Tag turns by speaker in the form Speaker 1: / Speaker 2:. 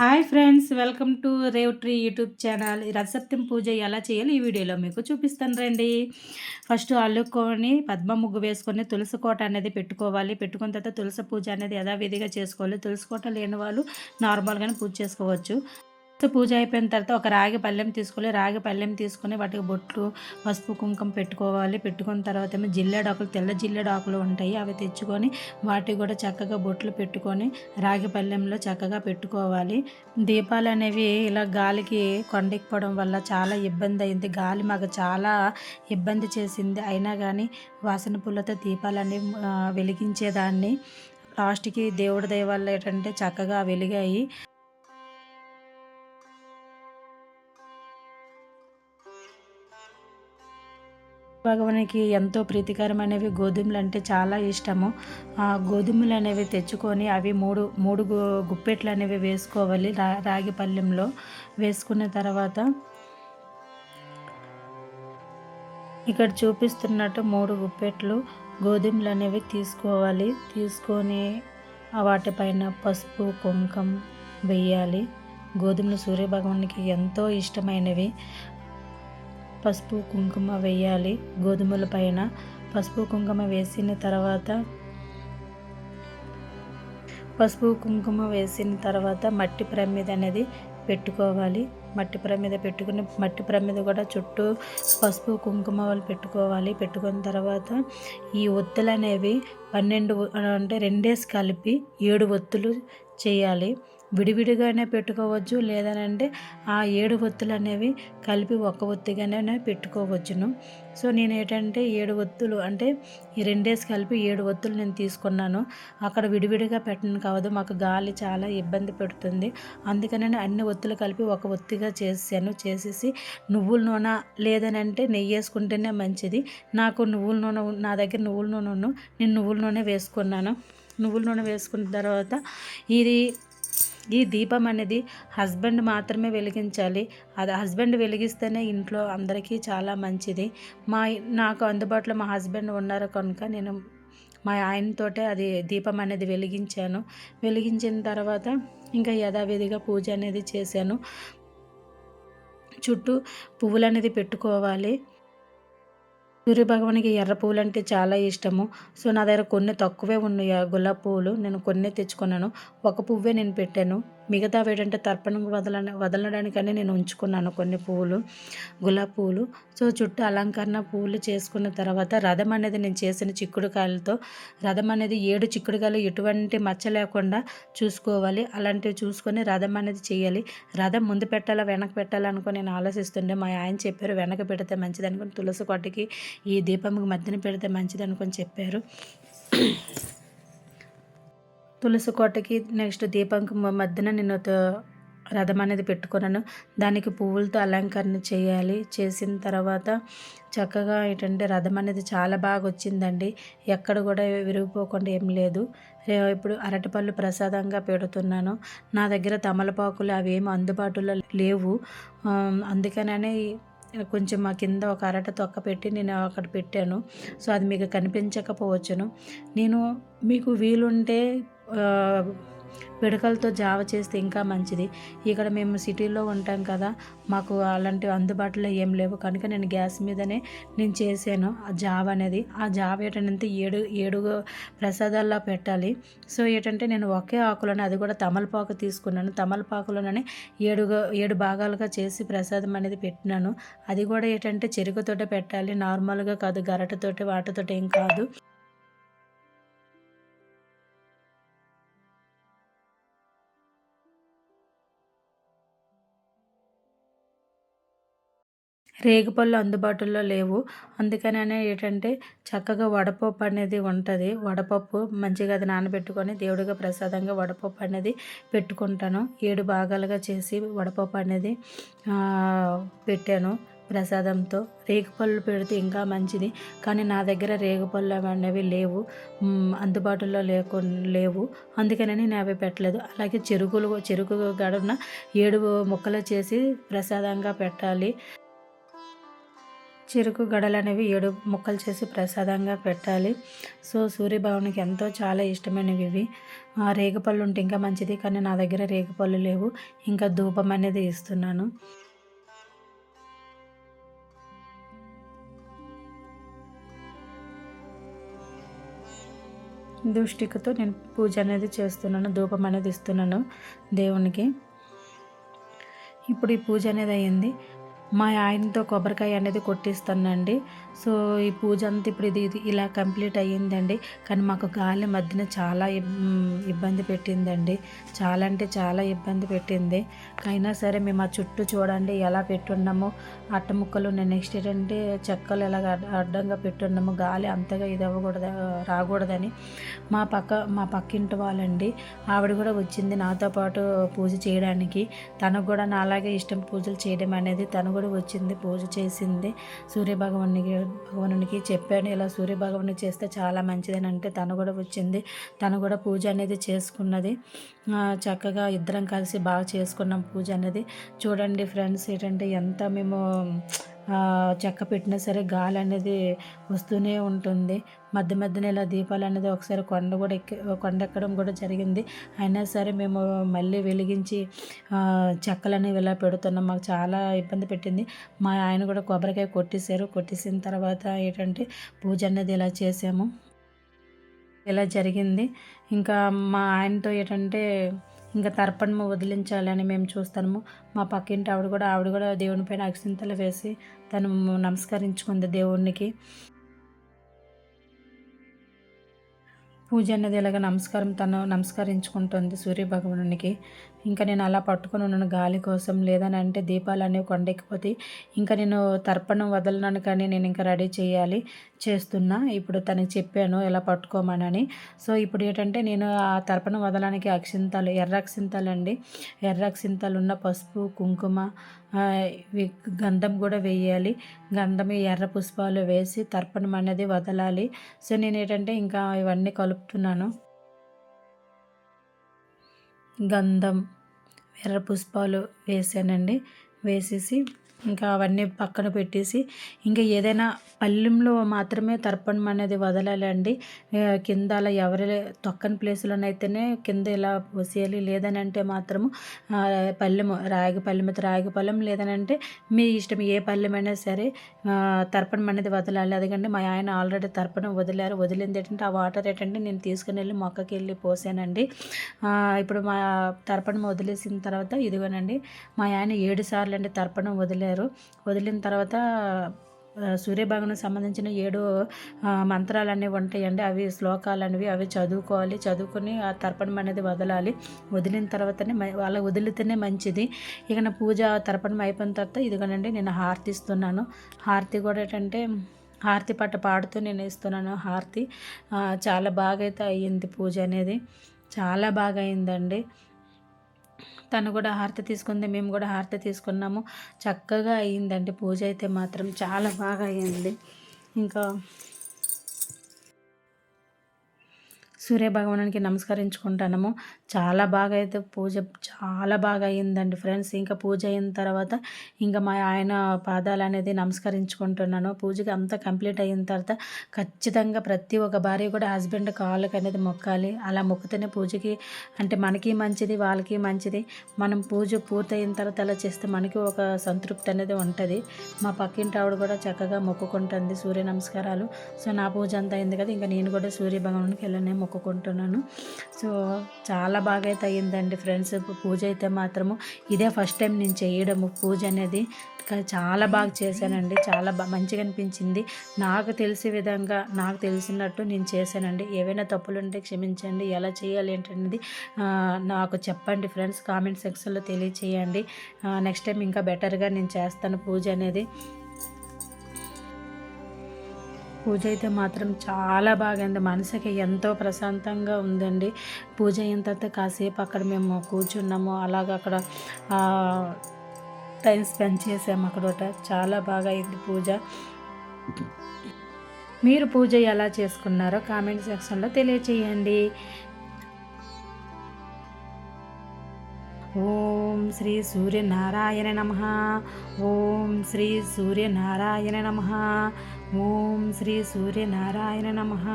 Speaker 1: Hi friends, welcome to రేవట్రీ YouTube channel. ఈ రథసప్తమి పూజ ఎలా చేయాలి ఈ వీడియోలో మీకు చూపిస్తాను రండి. ఫస్ట్ అల్లుకొని పద్మ ముగ్గు వేసుకొని తులసి కోట అనేది పెట్టుకోవాలి. పెట్టుకున్న తర్వాత తులసి పూజ అనేది యథావిధిగా చేసుకోవాలి. తులసి కోట లేని వాళ్ళు నార్మల్గానే పూజ చేసుకోవచ్చు. పూజ అయిపోయిన తర్వాత ఒక రాగి పళ్ళెం తీసుకోవాలి. రాగి పళ్ళెం తీసుకొని వాటికి బొట్లు, పసుపు, కుంకుమ పెట్టుకోవాలి. పెట్టుకున్న తర్వాత ఏమో జిల్లేడాకులు, తెల్ల జిల్లేడాకులు ఉంటాయి, అవి తెచ్చుకొని వాటికి కూడా చక్కగా బొట్లు పెట్టుకొని రాగి పళ్ళెంలో చక్కగా పెట్టుకోవాలి. దీపాలు అనేవి ఇలా గాలికి కొండెక్కిపోవడం వల్ల చాలా ఇబ్బంది అయింది. గాలి మాకు చాలా ఇబ్బంది చేసింది. అయినా కానీ వాసన పుల్లతో దీపాలన్నీ వెలిగించేదాన్ని. లాస్ట్కి దేవుడి దయ వల్ల ఏంటంటే చక్కగా వెలిగాయి. భగవానికి ఎంతో ప్రీతికరమైనవి గోధుమలు అంటే చాలా ఇష్టము. ఆ గోధుమలు అనేవి తెచ్చుకొని అవి మూడు మూడు గుప్పెట్లు అనేవి వేసుకోవాలి. రాగి పళ్ళెంలో వేసుకున్న తర్వాత ఇక్కడ చూపిస్తున్నట్టు 3 గుప్పెట్లు గోధుమలు అనేవి తీసుకోవాలి. తీసుకొని వాటిపైన పసుపు, కుంకుమ వేయాలి. గోధుమలు సూర్యభగవానికి ఎంతో ఇష్టమైనవి. పసుపు, కుంకుమ వేయాలి గోధుమల పైన. పసుపు, కుంకుమ వేసిన తర్వాత మట్టి ప్రమిద అనేది పెట్టుకోవాలి. మట్టి ప్రమిద పెట్టుకుని మట్టి ప్రమిద కూడా చుట్టూ పసుపు, కుంకుమ పెట్టుకోవాలి. పెట్టుకున్న తర్వాత ఈ ఒత్తులు అనేవి 12 అంటే 2 కలిపి 7 ఒత్తులు చేయాలి. విడివిడిగానే పెట్టుకోవచ్చు, లేదనంటే ఆ 7 ఒత్తులు అనేవి కలిపి ఒక ఒత్తిగానే పెట్టుకోవచ్చును. సో నేను ఏంటంటే 7 ఒత్తులు అంటే ఈ 2 కలిపి 7 ఒత్తులు నేను తీసుకున్నాను. అక్కడ విడివిడిగా పెట్టను కావద్దు, మాకు గాలి చాలా ఇబ్బంది పెడుతుంది. అందుకని అన్ని ఒత్తులు కలిపి ఒక ఒత్తిగా చేసేసి నువ్వుల నూనె లేదనంటే నెయ్యి వేసుకుంటేనే మంచిది. నాకు నువ్వుల నూనె, నా దగ్గర నువ్వుల నూనె నేను నువ్వుల నూనె వేసుకున్నాను. నువ్వుల నూనె వేసుకున్న తర్వాత ఈ దీపం అనేది హస్బెండ్ మాత్రమే వెలిగించాలి. అది హస్బెండ్ వెలిగిస్తేనే ఇంట్లో అందరికీ చాలా మంచిది. నాకు అందుబాటులో మా హస్బెండ్ ఉన్నారు కనుక నేను మా ఆయనతోటే అది దీపం అనేది వెలిగించాను. వెలిగించిన తర్వాత ఇంకా యథావిధిగా పూజ అనేది చేశాను. చుట్టూ పువ్వులు అనేది పెట్టుకోవాలి. సూర్యభగవానికి ఎర్ర పువ్వులు అంటే చాలా ఇష్టము. సో నా దగ్గర కొన్ని తక్కువే ఉన్నాయి గులాబీ పువ్వులు. నేను కొన్ని తెచ్చుకున్నాను. ఒక పువ్వే నేను పెట్టాను. మిగతా ఏంటంటే తర్పణం వదలడానికని నేను ఉంచుకున్నాను కొన్ని పువ్వులు, గులాబీ పువ్వులు. సో చుట్టూ అలంకరణ పువ్వులు చేసుకున్న తర్వాత రథం అనేది నేను చేసిన చిక్కుడుకాయలతో రథం అనేది 7 చిక్కుడుకాయలు ఎటువంటి మచ్చ లేకుండా చూసుకోవాలి. అలాంటివి చూసుకొని రథం అనేది చేయాలి. రథం ముందు పెట్టాలా వెనక పెట్టాలా అనుకుని నేను ఆలోచిస్తుండే మా ఆయన చెప్పారు వెనక పెడితే మంచిది అనుకుని తులసి కొట్టకి ఈ దీపంకి మధ్యన పెడితే మంచిది అనుకొని చెప్పారు. తులసి కోటకి నెక్స్ట్ దీపంకి మధ్యన నేను రథం అనేది పెట్టుకున్నాను. దానికి పువ్వులతో అలంకరణ చేయాలి. చేసిన తర్వాత చక్కగా ఏంటంటే రథం అనేది చాలా బాగా వచ్చిందండి. ఎక్కడ కూడా విరిగిపోకుండా ఏం లేదు. ఇప్పుడు అరటిపళ్ళు ప్రసాదంగా పెడుతున్నాను. నా దగ్గర తమలపాకులు అవి ఏమి అందుబాటులో లేవు. అందుకనే కొంచెం మా కింద ఒక అరట తొక్క పెట్టి నేను అక్కడ పెట్టాను. సో అది మీకు కనిపించకపోవచ్చును. నేను మీకు వీలుంటే పిడకలతో జావ చేస్తే ఇంకా మంచిది. ఇక్కడ మేము సిటీలో ఉంటాం కదా, మాకు అలాంటివి అందుబాటులో ఏం లేవు కనుక నేను గ్యాస్ మీదనే నేను చేశాను ఆ జావ అనేది. ఆ జావ ఏంటంటే 7 ప్రసాదాల్లో పెట్టాలి. సో ఏంటంటే నేను ఒకే ఆకులోనే, అది కూడా తమలపాకు తీసుకున్నాను. తమలపాకులోనే 7 భాగాలుగా చేసి ప్రసాదం అనేది పెట్టినాను. అది కూడా ఏంటంటే చెరుకుతోటే పెట్టాలి, నార్మల్గా కాదు, గరటతోటి వాటితోటి ఏం కాదు. రేగిపళ్ళు అందుబాటులో లేవు. అందుకనే ఏంటంటే చక్కగా వడపప్పు అనేది ఉంటుంది. వడపప్పు మంచిగా అది నానబెట్టుకొని దేవుడిగా ప్రసాదంగా వడపప్పు అనేది పెట్టుకుంటాను. 7 భాగాలుగా చేసి వడపప్పు అనేది పెట్టాను ప్రసాదంతో. రేగిపళ్ళు పెడితే ఇంకా మంచిది, కానీ నా దగ్గర రేగిపళ్ళు అనేవి లేవు, అందుబాటులో లేవు. అందుకని నేను అవి పెట్టలేదు. అలాగే చెరుకు గడున 7 ముక్కలు చేసి ప్రసాదంగా పెట్టాలి. చెరుకు గడలు అనేవి 7 ముక్కలు చేసి ప్రసాదంగా పెట్టాలి. సో సూర్యభగవానునికి ఎంతో చాలా ఇష్టమైనవి ఇవి. రేగిపళ్ళు ఉంటే ఇంకా మంచిది, కానీ నా దగ్గర రేగిపళ్ళు లేవు. ఇంకా ధూపం అనేది ఇస్తున్నాను. దూష్టికతో నేను పూజ అనేది చేస్తున్నాను, ధూపం అనేది ఇస్తున్నాను దేవునికి. ఇప్పుడు ఈ పూజ అనేది అయ్యింది. మా ఆయనతో కొబ్బరికాయ అనేది కొట్టిస్తానండి. సో ఈ పూజ అంతా ఇప్పుడు ఇది ఇలా కంప్లీట్ అయ్యిందండి. కానీ మాకు గాలి మధ్యన చాలా ఇబ్బంది పెట్టిందండి. చాలా అంటే చాలా ఇబ్బంది పెట్టింది. అయినా సరే మేము ఆ చుట్టూ చూడండి ఎలా పెట్టున్నామో అట్ట ముక్కలు. నెక్స్ట్ ఏంటంటే చెక్కలు ఎలాగ అడ్డంగా పెట్టున్నాము, గాలి అంతగా ఇది అవ్వకూడదు, రాకూడదని. మా పక్కింటి వాళ్ళండి, ఆవిడ కూడా వచ్చింది నాతో పాటు పూజ చేయడానికి. తనకు కూడా నా అలాగే ఇష్టం పూజలు చేయడం అనేది. తను కూడా వచ్చింది, పూజ చేసింది. భగవానునికి చెప్పాను ఇలా సూర్యభగవానునికి చేస్తే చాలా మంచిదని అంటే తను కూడా వచ్చింది. తను కూడా పూజ అనేది చేసుకున్నది. చక్కగా ఇద్దరం కలిసి బాగా చేసుకున్నాం పూజ అనేది. చూడండి ఫ్రెండ్స్, ఏంటంటే ఎంత మేము చెక్క పెట్టినా సరే గాలి అనేది వస్తూనే ఉంటుంది. మధ్య మధ్యన ఇలా దీపాలు అనేది ఒకసారి కొండ ఎక్కడం కూడా జరిగింది. అయినా సరే మేము మళ్ళీ వెలిగించి చెక్కలనేవి ఇలా పెడుతున్నాం. మాకు చాలా ఇబ్బంది పెట్టింది. మా ఆయన కూడా కొబ్బరికాయ కొట్టేశారు. కొట్టేసిన తర్వాత ఏంటంటే పూజ అనేది ఇలా చేసాము, ఇలా జరిగింది. ఇంకా మా ఆయనతో ఏంటంటే ఇంకా తర్పణము వదిలించాలని మేము చూస్తాము. మా పక్కింటి ఆవిడ కూడా దేవుని పైన అక్షింతలు వేసి తను నమస్కరించుకుంది దేవునికి. పూజ అనేది ఇలాగ తను నమస్కరించుకుంటుంది సూర్యభగవానునికి. ఇంకా నేను అలా పట్టుకొని ఉన్నాను గాలి కోసం. లేదని అంటే దీపాలు అనేవి కొండెక్కిపోతాయి. ఇంకా నేను తర్పణం వదలనాను, కానీ నేను ఇంకా రెడీ చేస్తున్నా. ఇప్పుడు తనకి చెప్పాను ఇలా పట్టుకోమనని. సో ఇప్పుడు ఏంటంటే నేను ఆ తర్పణం వదలడానికి అక్షింతలు, ఎర్ర అక్షింతలు అండి, ఎర్ర అక్షింతలు ఉన్న పసుపు, కుంకుమ, గంధం కూడా వేయాలి. గంధం, ఎర్ర పుష్పాలు వేసి తర్పణం అనేది వదలాలి. సో నేను ఏంటంటే ఇంకా ఇవన్నీ కలుపుతున్నాను. గంధం, ఎర్ర పుష్పాలు వేసానండి. వేసేసి ఇంకా అవన్నీ పక్కన పెట్టేసి ఇంకా ఏదైనా పళ్ళెంలో మాత్రమే తర్పణం అనేది వదలాలండి. కింద అలా ఎవరి తొక్కని ప్లేసులోనైతేనే కింద ఇలా పోసేయాలి. లేదని అంటే మాత్రము పళ్ళెము, రాగి పళ్ళెం లేదని అంటే మీ ఇష్టం ఏ పళ్ళెమైనా సరే తర్పణం అనేది వదలాలి. అదిగండి మా ఆయన ఆల్రెడీ తర్పణం వదిలారు. వదిలింది ఏంటంటే ఆ వాటర్ ఏంటంటే నేను తీసుకుని వెళ్ళి మొక్కకి వెళ్ళి పోసానండి. ఇప్పుడు మా తర్పణం వదిలేసిన తర్వాత ఇదిగోనండి మా ఆయన 7 సార్లు అండి తర్పణం వదిలారు. వదిలిన తర్వాత సూర్యభగవానికి సంబంధించిన 7 మంత్రాలు అనేవి ఉంటాయండి. అవి శ్లోకాలు అనేవి అవి చదువుకోవాలి. చదువుకొని ఆ తర్పణం అనేది వదలాలి. వదిలిన తర్వాతనే అలా వదిలితేనే మంచిది. ఇక నా పూజ తర్పణం అయిపోయిన తర్వాత ఇదిగోనండి నేను హారతి ఇస్తున్నాను. హారతి కూడా ఏంటంటే హారతి పట్ట పాడుతూ నేను ఇస్తున్నాను హారతి. చాలా బాగా అయితే అయ్యింది పూజ అనేది, చాలా బాగా అయిందండి. తను కూడా హారతి తీసుకుంది, మేము కూడా హారతి తీసుకున్నాము. చక్కగా అయ్యిందండి పూజ అయితే మాత్రం చాలా బాగా అయ్యింది. ఇంకా సూర్యభగవానునికి నమస్కరించుకుంటాము. చాలా బాగా అయితే పూజ చాలా బాగా అయ్యిందండి ఫ్రెండ్స్. ఇంకా పూజ అయిన తర్వాత ఇంకా మా ఆయన పాదాలు అనేది నమస్కరించుకుంటున్నాను. పూజకి అంతా కంప్లీట్ అయిన తర్వాత ఖచ్చితంగా ప్రతి ఒక్క భార్య కూడా హస్బెండ్ కాళ్ళకి అనేది మొక్కాలి. అలా మొక్కుతేనే పూజకి అంటే మనకి మంచిది, వాళ్ళకి మంచిది. మనం పూజ పూర్తయిన తర్వాత అలా చేస్తే మనకి ఒక సంతృప్తి అనేది ఉంటుంది. మా పక్కింటి ఆవిడ కూడా చక్కగా మొక్కుకుంటుంది సూర్య నమస్కారాలు. సో నా పూజ అంతా అయింది కదా, ఇంకా నేను కూడా సూర్యభగవానునికి వెళ్ళనే మొక్కుకుంటున్నాను. సో చాలా బాగా అయితే అయ్యిందండి ఫ్రెండ్స్ పూజ అయితే మాత్రము. ఇదే ఫస్ట్ టైం నేను చేయడము పూజ అనేది. చాలా బాగా చేశానండి, చాలా మంచిగా అనిపించింది. నాకు తెలిసే విధంగా నాకు తెలిసినట్టు నేను చేశానండి. ఏవైనా తప్పులు ఉంటే క్షమించండి. ఎలా చేయాలి ఏంటనేది నాకు చెప్పండి ఫ్రెండ్స్, కామెంట్ సెక్షన్లో తెలియచేయండి. నెక్స్ట్ టైం ఇంకా బెటర్గా నేను చేస్తాను పూజ అనేది. పూజ అయితే మాత్రం చాలా బాగైంది, మనసుకి ఎంతో ప్రశాంతంగా ఉందండి. పూజ అయిన తర్వాత కాసేపు అక్కడ మేము కూర్చున్నాము, అలాగ అక్కడ టైం స్పెండ్ చేసాము అక్కడ. చాలా బాగా అయింది పూజ. మీరు పూజ ఎలా చేసుకున్నారో కామెంట్ సెక్షన్లో తెలియచేయండి. ఓం శ్రీ సూర్యనారాయణ నమః. ఓం శ్రీ సూర్యనారాయణ నమః. ఓం శ్రీ సూర్యనారాయణ నమః.